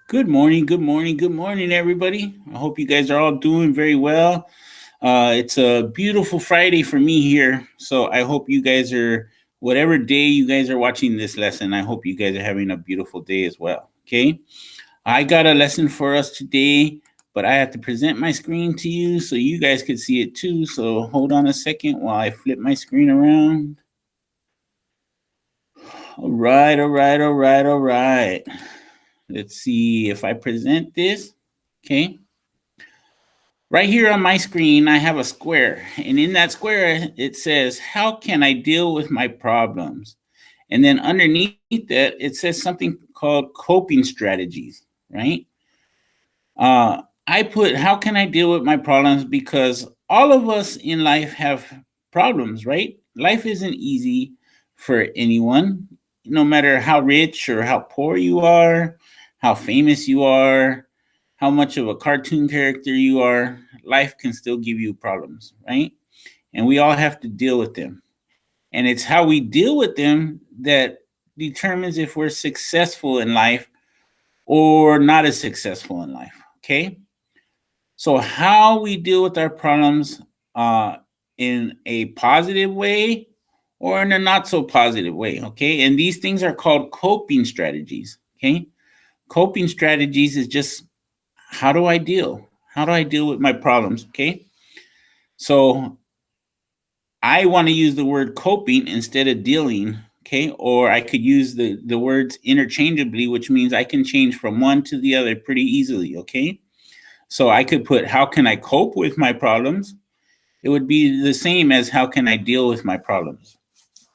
Good morning, good morning, good morning, everybody. I hope you guys are all doing very well. It's a beautiful Friday for me here. So I hope you guys are, whatever day you guys are watching this lesson, I hope you guys are having a beautiful day as well. Okay. I got a lesson for us today, but I have to present my screen to you so you guys could see it too. So hold on a second while I flip my screen around. All right, all right, all right, all right. Let's see if I present this. Okay. Right here on my screen, I have a square. And in that square, it says, how can I deal with my problems? And then underneath that, it says something called coping strategies, right? I put, how can I deal with my problems? Because all of us in life have problems, right? Life isn't easy for anyone, no matter how rich or how poor you are, how famous you are, how much of a cartoon character you are. Life can still give you problems, right? And we all have to deal with them. And it's how we deal with them that determines if we're successful in life or not as successful in life. Okay. So, how we deal with our problems uh, in a positive way or in a not so positive way. Okay. And these things are called coping strategies. Okay. Coping strategies is just how do I deal? How do I deal with my problems? Okay. So, I want to use the word coping instead of dealing. Okay. Or I could use the words interchangeably, which means I can change from one to the other pretty easily. Okay. So I could put, how can I cope with my problems? It would be the same as, how can I deal with my problems?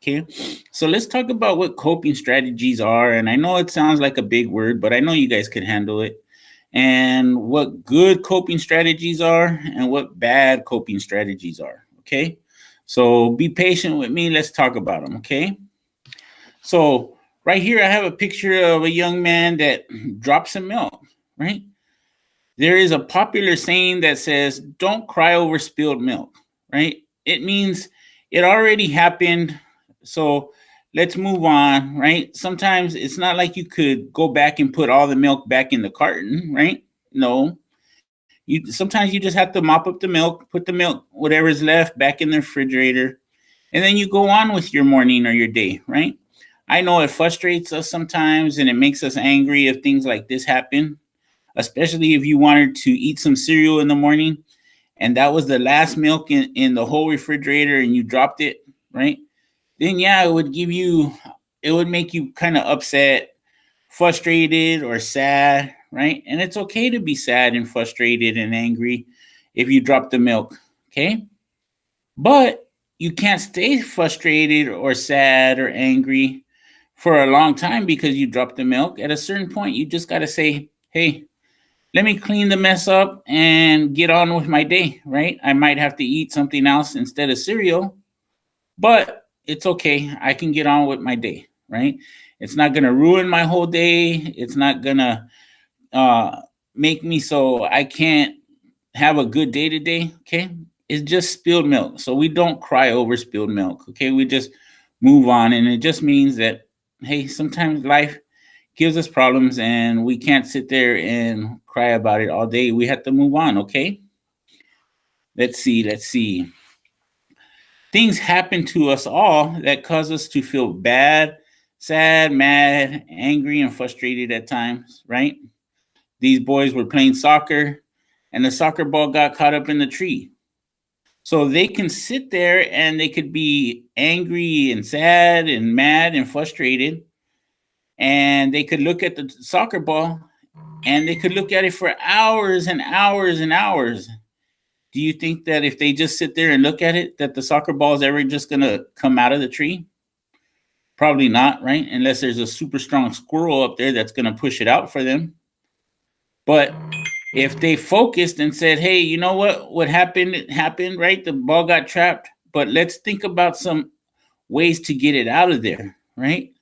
Okay. So let's talk about what coping strategies are. And I know it sounds like a big word, but I know you guys can handle it. And what good coping strategies are and what bad coping strategies are. Okay. So be patient with me. Let's talk about them. Okay. So right here, I have a picture of a young man that dropped some milk, right? There is a popular saying that says, don't cry over spilled milk, right? It means it already happened. So let's move on, right? Sometimes it's not like you could go back and put all the milk back in the carton, right? No. Sometimes you just have to mop up the milk, put the milk, whatever is left, back in the refrigerator, and then you go on with your morning or your day, right? I know it frustrates us sometimes and it makes us angry if things like this happen, especially if you wanted to eat some cereal in the morning and that was the last milk in the whole refrigerator and you dropped it, right? Then, yeah, it would make you kind of upset, frustrated, or sad, right? And it's okay to be sad and frustrated and angry if you drop the milk, okay? But you can't stay frustrated or sad or angry for a long time because you dropped the milk. At a certain point, you just got to say, hey, let me clean the mess up and get on with my day, right? I might have to eat something else instead of cereal, but it's okay. I can get on with my day, right? It's not going to ruin my whole day. It's not going to uh, make me so I can't have a good day today, okay? It's just spilled milk. So we don't cry over spilled milk, okay? We just move on. And it just means that, hey, sometimes life gives us problems and we can't sit there and cry about it all day. We have to move on, okay? Let's see, let's see. Things happen to us all that cause us to feel bad, sad, mad, angry, and frustrated at times, right? These boys were playing soccer and the soccer ball got caught up in the tree. So they can sit there and they could be angry and sad and mad and frustrated. And they could look at the soccer ball and they could look at it for hours and hours and hours. Do you think that if they just sit there and look at it, that the soccer ball is ever just going to come out of the tree? Probably not, right? Unless there's a super strong squirrel up there that's going to push it out for them. But if they focused and said, hey, you know what? What happened, it happened, right? The ball got trapped. But let's think about some ways to get it out of there, right?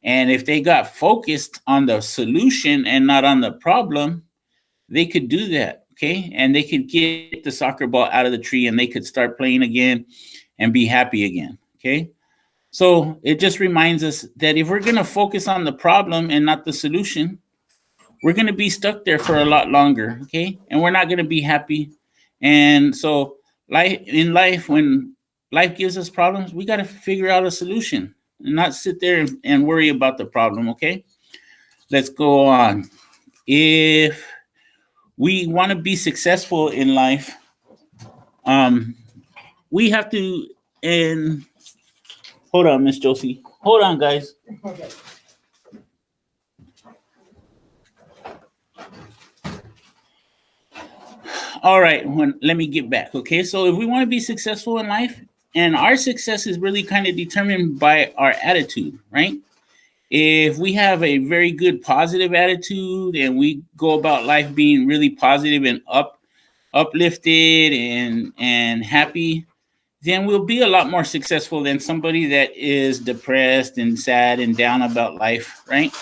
And if they got focused on the solution and not on the problem, they could do that, okay? And they could get the soccer ball out of the tree and they could start playing again and be happy again, okay? So it just reminds us that if we're going to focus on the problem and not the solution, we're going to be stuck there for a lot longer, okay? And we're not going to be happy. And so life, when life gives us problems, we got to figure out a solution and not sit there and worry about the problem, okay? Let's go on. If we want to be successful in life, we have to, and hold on, Miss Josie. Hold on, guys. Okay. All right, let me get back. Okay, so if we want to be successful in life, and our success is really kind of determined by our attitude, right? If we have a very good positive attitude and we go about life being really positive and uplifted and happy, then we'll be a lot more successful than somebody that is depressed and sad and down about life, right?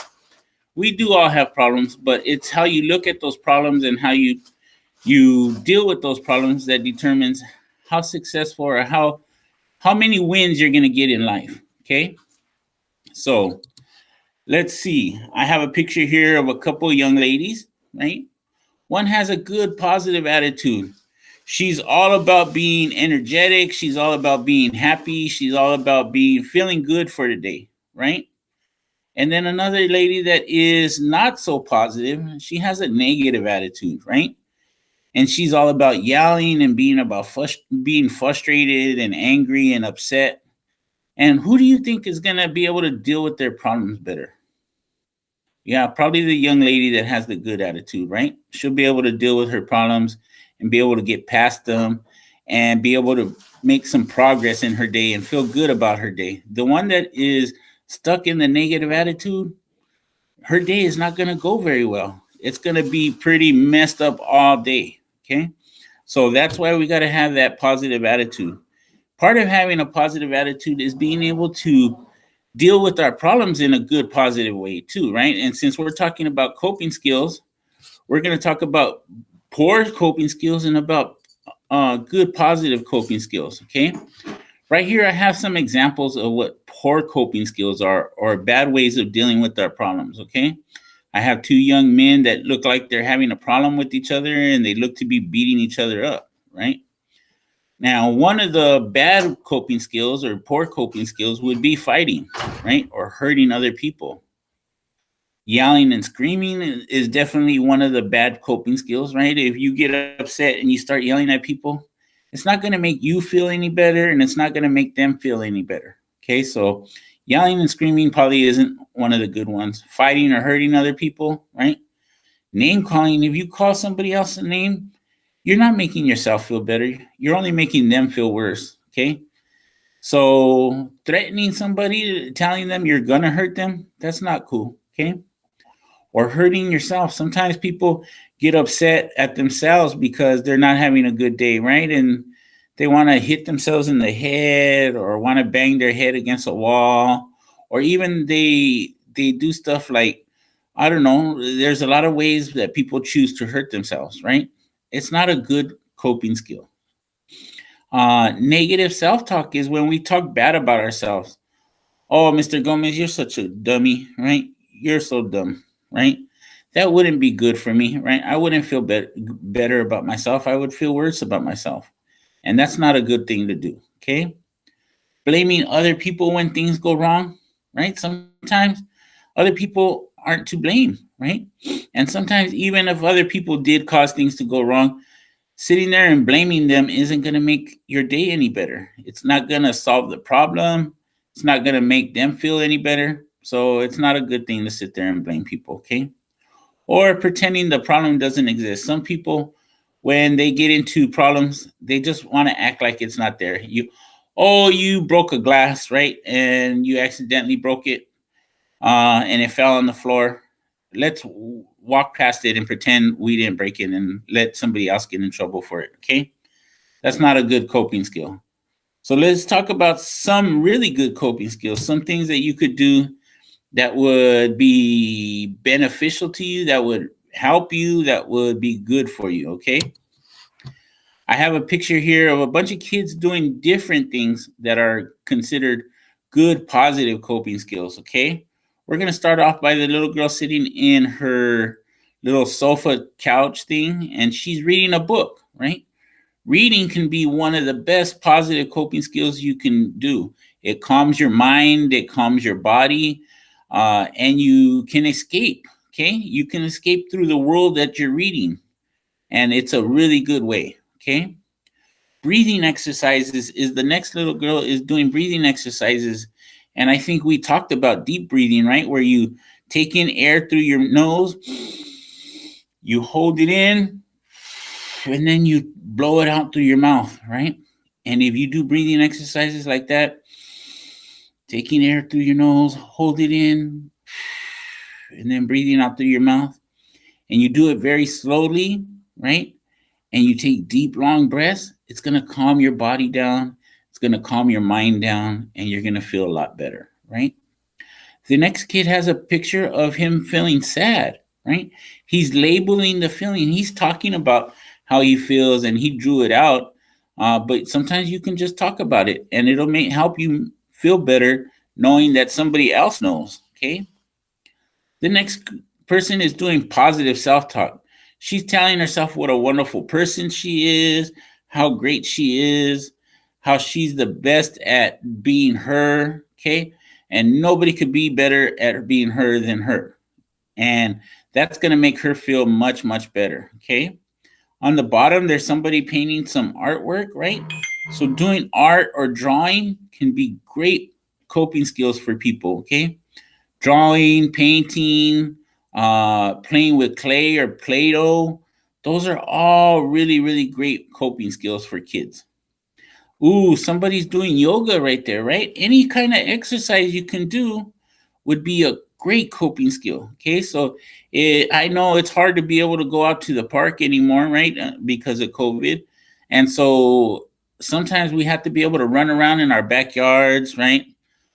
We do all have problems, but it's how you look at those problems and how you deal with those problems that determines how successful or how many wins you're going to get in life, okay? So let's see. I have a picture here of a couple young ladies, right? One has a good positive attitude. She's all about being energetic. She's all about being happy. She's all about feeling good for the day, right? And then another lady that is not so positive, she has a negative attitude, right? And she's all about yelling and being frustrated and angry and upset. And who do you think is going to be able to deal with their problems better? Yeah, probably the young lady that has the good attitude, right? She'll be able to deal with her problems and be able to get past them and be able to make some progress in her day and feel good about her day. The one that is stuck in the negative attitude, her day is not going to go very well. It's going to be pretty messed up all day, okay? So that's why we got to have that positive attitude. Part of having a positive attitude is being able to deal with our problems in a good, positive way too, right? And since we're talking about coping skills, we're going to talk about poor coping skills and about good, positive coping skills, okay? Right here, I have some examples of what poor coping skills are or bad ways of dealing with our problems, okay? I have two young men that look like they're having a problem with each other and they look to be beating each other up, right? Now, one of the bad coping skills or poor coping skills would be fighting, right? Or hurting other people. Yelling and screaming is definitely one of the bad coping skills, right? If you get upset and you start yelling at people, it's not going to make you feel any better and it's not going to make them feel any better. Okay, so yelling and screaming probably isn't one of the good ones. Fighting or hurting other people, right? Name calling, if you call somebody else a name, you're not making yourself feel better. You're only making them feel worse, okay? So threatening somebody, telling them you're going to hurt them, that's not cool, okay? Or hurting yourself. Sometimes people get upset at themselves because they're not having a good day, right? And they want to hit themselves in the head or want to bang their head against a wall, or even they do stuff like, I don't know, there's a lot of ways that people choose to hurt themselves, right? It's not a good coping skill. Negative self-talk is when we talk bad about ourselves. Oh, Mr. Gomez, you're such a dummy, right? You're so dumb, right? That wouldn't be good for me, right? I wouldn't feel better about myself. I would feel worse about myself. And that's not a good thing to do, okay? Blaming other people when things go wrong, right? Sometimes other people aren't to blame, right? And sometimes even if other people did cause things to go wrong, sitting there and blaming them isn't going to make your day any better. It's not going to solve the problem. It's not going to make them feel any better. So it's not a good thing to sit there and blame people, okay? Or pretending the problem doesn't exist. Some people, when they get into problems, they just want to act like it's not there. You broke a glass, right? And you accidentally broke it and it fell on the floor. Let's walk past it and pretend we didn't break it and let somebody else get in trouble for it, okay? That's not a good coping skill. So let's talk about some really good coping skills, some things that you could do that would be beneficial to you, that would help you, that would be good for you, okay? I have a picture here of a bunch of kids doing different things that are considered good, positive coping skills, okay? We're going to start off by the little girl sitting in her little sofa couch thing, and she's reading a book, right? Reading can be one of the best positive coping skills you can do. It calms your mind, it calms your body, and you can escape. Okay, you can escape through the world that you're reading, and it's a really good way. Okay, breathing exercises is the next little girl is doing breathing exercises, and I think we talked about deep breathing, right? Where you take in air through your nose, you hold it in, and then you blow it out through your mouth, right? And if you do breathing exercises like that, taking air through your nose, hold it in, and then breathing out through your mouth, and you do it very slowly, right? And you take deep, long breaths, it's going to calm your body down. It's going to calm your mind down, and you're going to feel a lot better, right? The next kid has a picture of him feeling sad, right? He's labeling the feeling. He's talking about how he feels, and he drew it out. But sometimes you can just talk about it, and it'll help you feel better knowing that somebody else knows, okay? The next person is doing positive self-talk. She's telling herself what a wonderful person she is, how great she is, how she's the best at being her, okay? And nobody could be better at being her than her. And that's going to make her feel much, much better, okay? On the bottom, there's somebody painting some artwork, right? So doing art or drawing can be great coping skills for people, okay? Drawing, painting, playing with clay or Play-Doh, those are all really, really great coping skills for kids. Ooh, somebody's doing yoga right there, right? Any kind of exercise you can do would be a great coping skill. Okay, so I know it's hard to be able to go out to the park anymore, right? Because of COVID. And so sometimes we have to be able to run around in our backyards, right?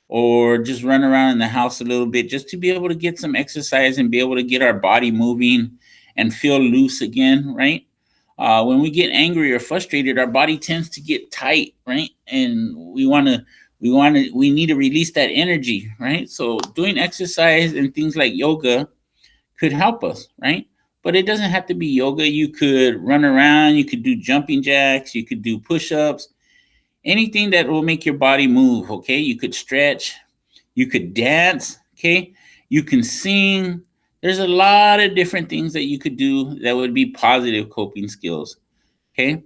Or just run around in the house a little bit just to be able to get some exercise and be able to get our body moving and feel loose again, right? When we get angry or frustrated, our body tends to get tight, right? And we need to release that energy, right? So doing exercise and things like yoga could help us, right? But it doesn't have to be yoga. You could run around, you could do jumping jacks, you could do push-ups, anything that will make your body move, okay? You could stretch, you could dance, okay? You can sing. There's a lot of different things that you could do that would be positive coping skills, okay?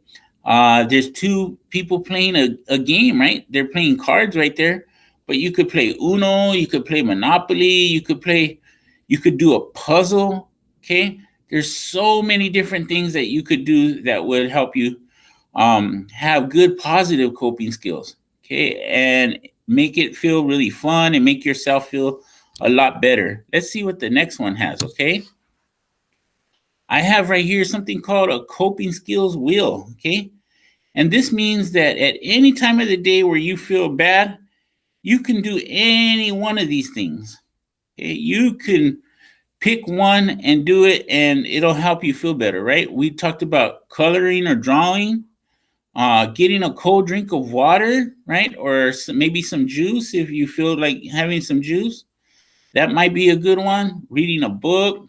There's two people playing a game, right? They're playing cards right there, but you could play Uno, you could play Monopoly, you could do a puzzle, okay? There's so many different things that you could do that would help you have good positive coping skills, okay? And make it feel really fun and make yourself feel a lot better. Let's see what the next one has, okay? I have right here something called a coping skills wheel, okay? And this means that at any time of the day where you feel bad, you can do any one of these things. Okay? You can pick one and do it, and it'll help you feel better, right? We talked about coloring or drawing, getting a cold drink of water, right? Or maybe some juice if you feel like having some juice. That might be a good one. Reading a book,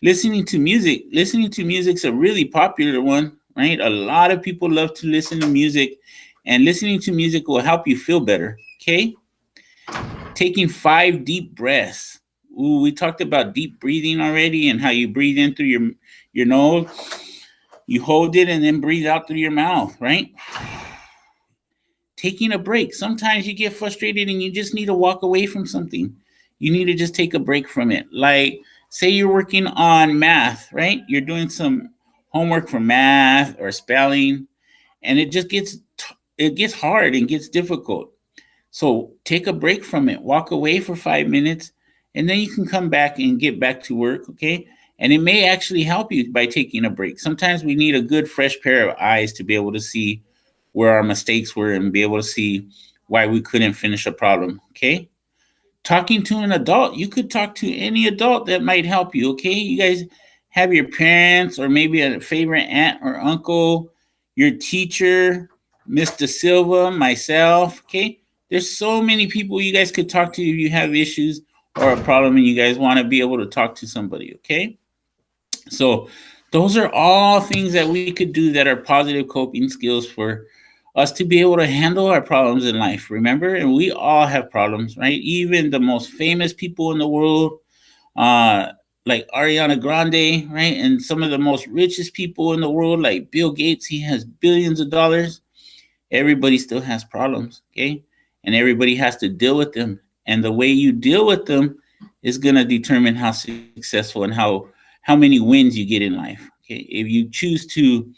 listening to music. Listening to music's a really popular one, right? A lot of people love to listen to music, and listening to music will help you feel better, okay? Taking 5 deep breaths. Ooh, we talked about deep breathing already and how you breathe in through your nose. You hold it and then breathe out through your mouth, right? Taking a break. Sometimes you get frustrated and you just need to walk away from something. You need to just take a break from it. Like, say you're working on math, right? You're doing some homework for math or spelling, and it just gets hard and gets difficult. So take a break from it. Walk away for 5 minutes, and then you can come back and get back to work, okay? And it may actually help you by taking a break. Sometimes we need a good fresh pair of eyes to be able to see where our mistakes were and be able to see why we couldn't finish a problem, okay? Talking to an adult. You could talk to any adult that might help you, okay? You guys have your parents or maybe a favorite aunt or uncle, your teacher, Mr. Silva, myself, okay? There's so many people you guys could talk to if you have issues or a problem and you guys want to be able to talk to somebody, okay? So those are all things that we could do that are positive coping skills for us to be able to handle our problems in life. Remember, and we all have problems, right? Even the most famous people in the world, uh, like Ariana Grande, right? And some of the most richest people in the world, like Bill Gates, he has billions of dollars. Everybody still has problems, okay? And everybody has to deal with them. And the way you deal with them is going to determine how successful and how many wins you get in life. Okay, if you choose to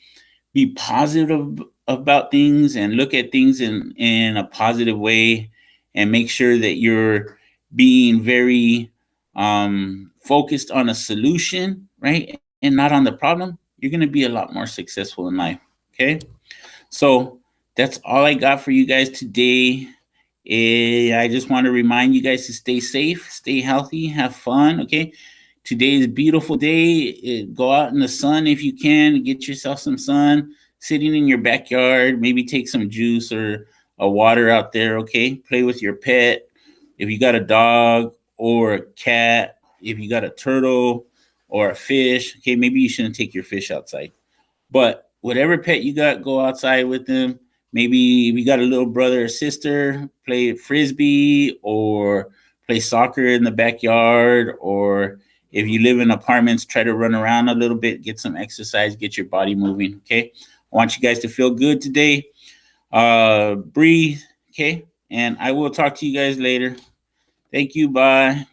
be positive about things and look at things in a positive way and make sure that you're being very focused on a solution, right? And not on the problem, you're going to be a lot more successful in life. Okay. So that's all I got for you guys today. I just want to remind you guys to stay safe, stay healthy, have fun. Okay. Today is a beautiful day. Go out in the sun if you can. Get yourself some sun. Sitting in your backyard, maybe take some juice or a water out there. Okay. Play with your pet. If you got a dog or a cat, if you got a turtle or a fish, okay, maybe you shouldn't take your fish outside. But whatever pet you got, go outside with them. Maybe if you got a little brother or sister, play frisbee or play soccer in the backyard. Or if you live in apartments, try to run around a little bit, get some exercise, get your body moving. Okay. I want you guys to feel good today. Breathe. Okay. And I will talk to you guys later. Thank you. Bye.